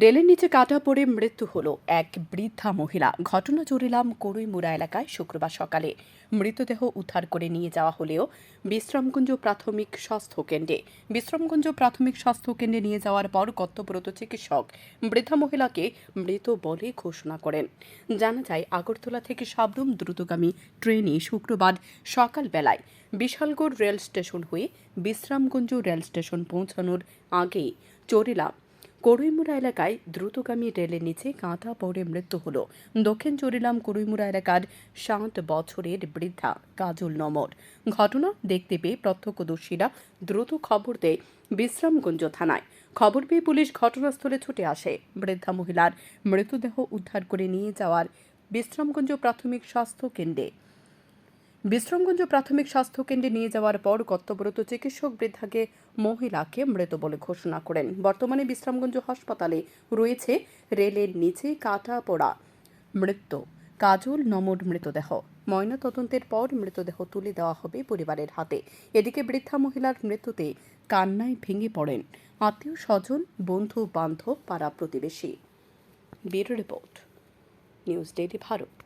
রেলের নিচে কাটা পড়ে মৃত্যু হলো এক বৃদ্ধা মহিলা। ঘটনা জড়িলাম কড়ইমুড়া এলাকায় শুক্রবার সকালে। মৃতদেহ উদ্ধার করে নিয়ে যাওয়া হলেও বিশ্রামগঞ্জ প্রাথমিক স্বাস্থ্য কেন্দ্রে নিয়ে যাওয়ার পর কর্তব্যরত চিকিৎসক বৃদ্ধা মহিলাকে মৃত বলে ঘোষণা করেন। জানা যায়, আগরতলা থেকে সাবরুম দ্রুতগামী ট্রেনে শুক্রবার সকালবেলায় বিশালগড় রেল স্টেশন হয়ে বিশ্রামগঞ্জ রেল স্টেশন পৌঁছানোর আগেই চরিলাম কড়ইমুড়া এলাকায় দ্রুতগামী রেলের নিচে কাঁটা পড়ে মৃত্যু হল দক্ষিণ চরিলাম কড়ইমুড়া এলাকার 60 বছরের বৃদ্ধা কাজল নমর। ঘটনা দেখতে পেয়ে প্রত্যক্ষদর্শীরা দ্রুত খবর দেয় বিশ্রামগঞ্জ থানায়। খবর পেয়ে পুলিশ ঘটনাস্থলে ছুটে আসে। বৃদ্ধা মহিলার মৃতদেহ উদ্ধার করে নিয়ে যাওয়ার বিশ্রামগঞ্জ প্রাথমিক স্বাস্থ্য কেন্দ্রে নিয়ে যাওয়ার পর কর্তব্যরত চিকিৎসক বৃদ্ধাকে মহিলাকে মৃত বলে ঘোষণা করেন। বর্তমানে বিশ্রামগঞ্জ হাসপাতালে রয়েছে রেলের নিচে কাটা পড়া মৃত্যু কাজল নমর মৃতদেহ। ময়নাতদন্তের পর মৃতদেহ তুলে দেওয়া হবে পরিবারের হাতে। এদিকে বৃদ্ধা মহিলার মৃত্যুতে কান্নায় ভেঙে পড়েন আত্মীয় স্বজন, বন্ধু বান্ধব, পাড়া প্রতিবেশী। Bureau report, news daily Bharat.